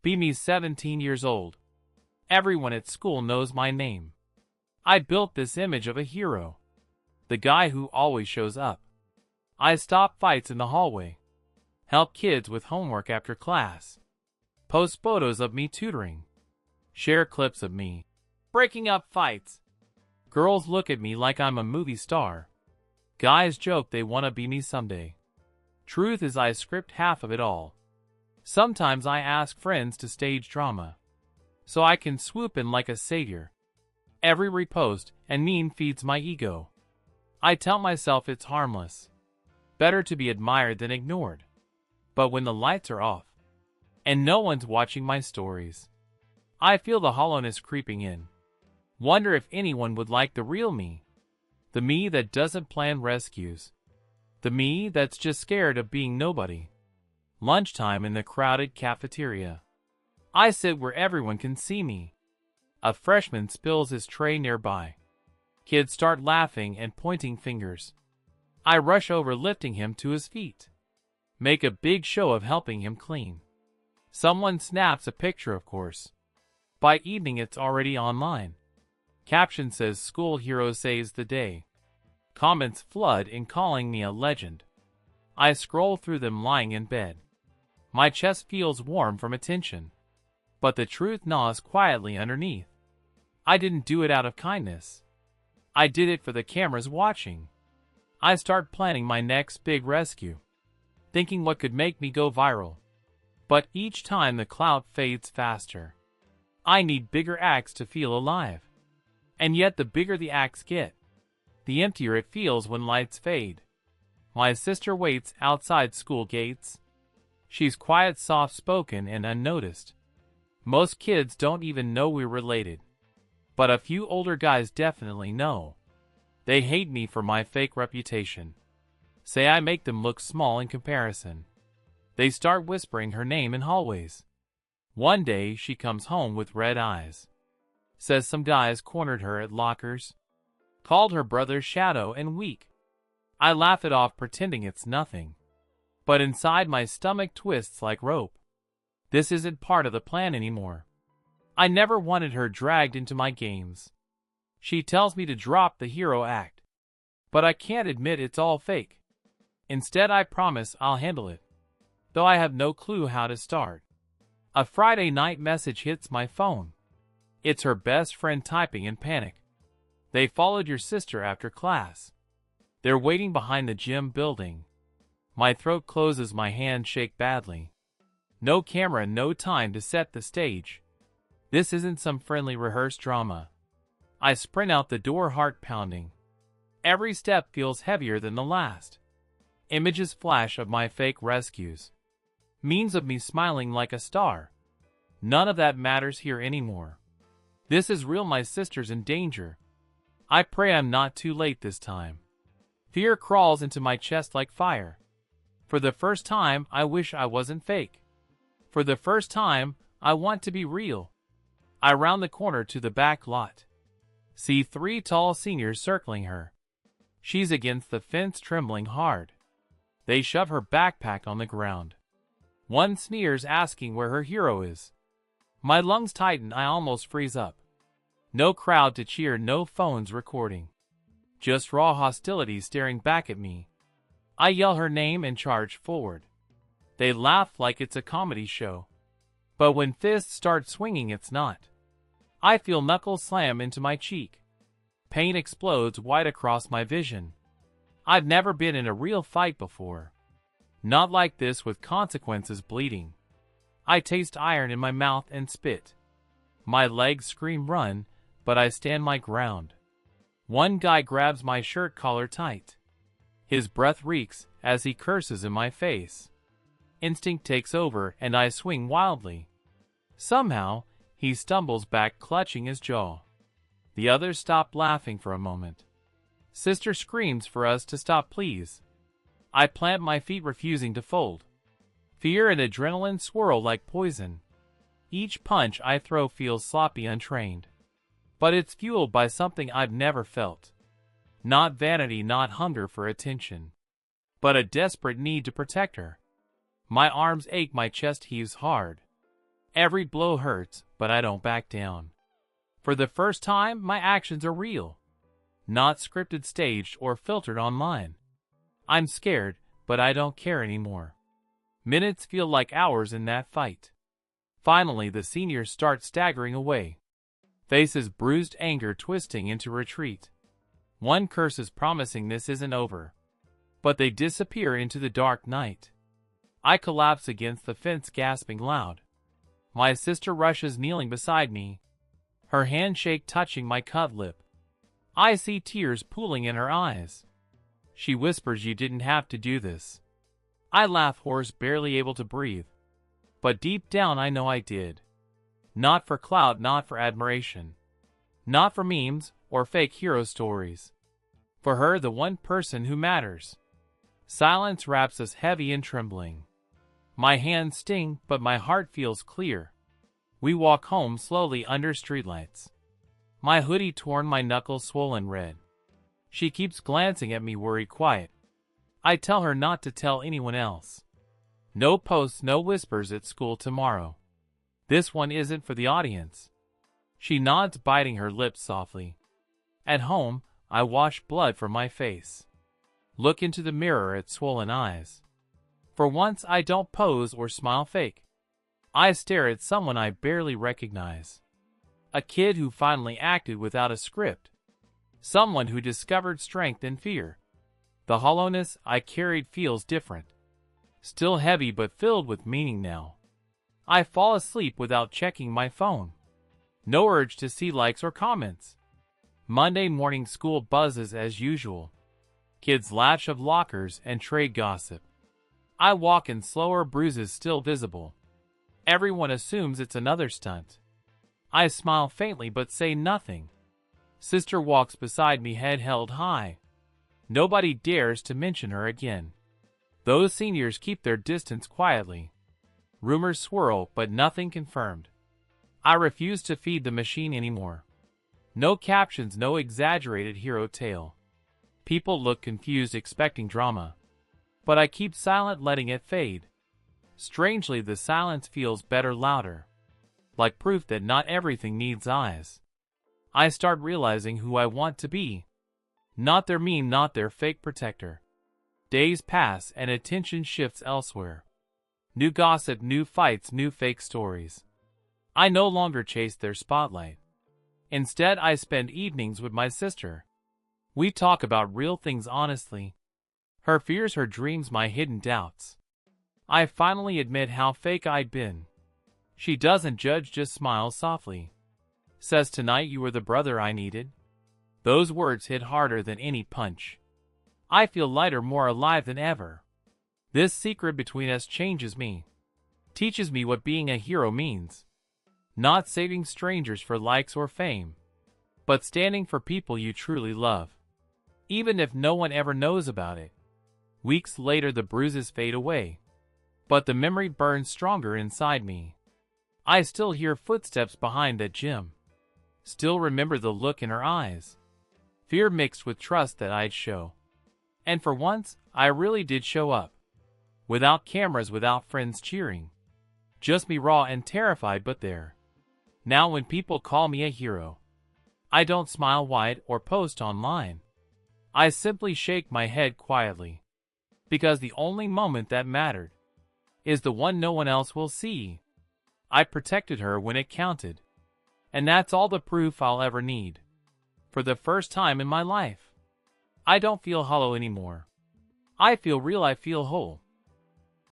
Beamy's 17 years old. Everyone at school knows my name. I built this image of a hero. The guy who always shows up. I stop fights in the hallway. Help kids with homework after class. Post photos of me tutoring. Share clips of me breaking up fights. Girls look at me like I'm a movie star. Guys joke they want to be me someday. Truth is I script half of it all. Sometimes I ask friends to stage drama, so I can swoop in like a savior. Every repost and meme feeds my ego. I tell myself it's harmless. Better to be admired than ignored. But when the lights are off, and no one's watching my stories, I feel the hollowness creeping in. Wonder if anyone would like the real me. The me that doesn't plan rescues. The me that's just scared of being nobody. Lunchtime in the crowded cafeteria. I sit where everyone can see me. A freshman spills his tray nearby. Kids start laughing and pointing fingers. I rush over, lifting him to his feet. Make a big show of helping him clean. Someone snaps a picture, of course. By evening it's already online. Caption says school hero saves the day. Comments flood in calling me a legend. I scroll through them lying in bed. My chest feels warm from attention. But the truth gnaws quietly underneath. I didn't do it out of kindness. I did it for the cameras watching. I start planning my next big rescue, thinking what could make me go viral. But each time the clout fades faster. I need bigger acts to feel alive. And yet the bigger the acts get, the emptier it feels when lights fade. My sister waits outside school gates. She's quiet, soft-spoken, and unnoticed. Most kids don't even know we're related. But a few older guys definitely know. They hate me for my fake reputation. Say I make them look small in comparison. They start whispering her name in hallways. One day she comes home with red eyes. Says some guys cornered her at lockers. Called her brother shadow and weak. I laugh it off, pretending it's nothing. But inside my stomach twists like rope. This isn't part of the plan anymore. I never wanted her dragged into my games. She tells me to drop the hero act. But I can't admit it's all fake. Instead, I promise I'll handle it. Though I have no clue how to start. A Friday night message hits my phone. It's her best friend typing in panic. They followed your sister after class. They're waiting behind the gym building. My throat closes, my hands shake badly. No camera, no time to set the stage. This isn't some friendly rehearsed drama. I sprint out the door, heart pounding. Every step feels heavier than the last. Images flash of my fake rescues. Memes of me smiling like a star. None of that matters here anymore. This is real, my sister's in danger. I pray I'm not too late this time. Fear crawls into my chest like fire. For the first time, I wish I wasn't fake. For the first time, I want to be real. I round the corner to the back lot. See 3 tall seniors circling her. She's against the fence, trembling hard. They shove her backpack on the ground. One sneers, asking where her hero is. My lungs tighten, I almost freeze up. No crowd to cheer, no phones recording. Just raw hostility staring back at me. I yell her name and charge forward. They laugh like it's a comedy show. But when fists start swinging, it's not. I feel knuckles slam into my cheek. Pain explodes wide across my vision. I've never been in a real fight before. Not like this, with consequences, bleeding. I taste iron in my mouth and spit. My legs scream run, but I stand my ground. One guy grabs my shirt collar tight. His breath reeks as he curses in my face. Instinct takes over and I swing wildly. Somehow, he stumbles back, clutching his jaw. The others stop laughing for a moment. Sister screams for us to stop, please. I plant my feet, refusing to fold. Fear and adrenaline swirl like poison. Each punch I throw feels sloppy, untrained. But it's fueled by something I've never felt. Not vanity, not hunger for attention, but a desperate need to protect her. My arms ache, my chest heaves hard. Every blow hurts, but I don't back down. For the first time, my actions are real, not scripted, staged, or filtered online. I'm scared, but I don't care anymore. Minutes feel like hours in that fight. Finally, the seniors start staggering away, faces bruised, anger twisting into retreat. One curses, promising this isn't over, but they disappear into the dark night. I collapse against the fence, gasping loud. My sister rushes, kneeling beside me, her handshake touching my cut lip. I see tears pooling in her eyes. She whispers, "You didn't have to do this." I laugh, hoarse, barely able to breathe. But deep down I know I did. Not for clout, not for admiration. Not for memes or fake hero stories. For her, the one person who matters. Silence wraps us, heavy and trembling. My hands sting, but my heart feels clear. We walk home slowly under streetlights. My hoodie torn, my knuckles swollen red. She keeps glancing at me, worried, quiet. I tell her not to tell anyone else. No posts, no whispers at school tomorrow. This one isn't for the audience. She nods, biting her lips softly. At home, I wash blood from my face. Look into the mirror at swollen eyes. For once, I don't pose or smile fake. I stare at someone I barely recognize. A kid who finally acted without a script. Someone who discovered strength in fear. The hollowness I carried feels different. Still heavy, but filled with meaning now. I fall asleep without checking my phone. No urge to see likes or comments. Monday morning, school buzzes as usual. Kids latch of lockers and trade gossip. I walk in slower, bruises still visible. Everyone assumes it's another stunt. I smile faintly but say nothing. Sister walks beside me, head held high. Nobody dares to mention her again. Those seniors keep their distance quietly. Rumors swirl, but nothing confirmed. I refuse to feed the machine anymore. No captions, no exaggerated hero tale. People look confused, expecting drama. But I keep silent, letting it fade. Strangely, the silence feels better, louder. Like proof that not everything needs eyes. I start realizing who I want to be. Not their meme, not their fake protector. Days pass and attention shifts elsewhere. New gossip, new fights, new fake stories. I no longer chase their spotlight. Instead, I spend evenings with my sister. We talk about real things honestly. Her fears, her dreams, my hidden doubts. I finally admit how fake I'd been. She doesn't judge, just smiles softly. Says, "Tonight you were the brother I needed." Those words hit harder than any punch. I feel lighter, more alive than ever. This secret between us changes me. Teaches me what being a hero means. Not saving strangers for likes or fame, but standing for people you truly love. Even if no one ever knows about it. Weeks later, the bruises fade away, but the memory burns stronger inside me. I still hear footsteps behind that gym. Still remember the look in her eyes. Fear mixed with trust that I'd show. And for once, I really did show up. Without cameras, without friends cheering. Just me, raw and terrified, but there. Now when people call me a hero, I don't smile wide or post online. I simply shake my head quietly. Because the only moment that mattered is the one no one else will see. I protected her when it counted. And that's all the proof I'll ever need. For the first time in my life, I don't feel hollow anymore. I feel real, I feel whole.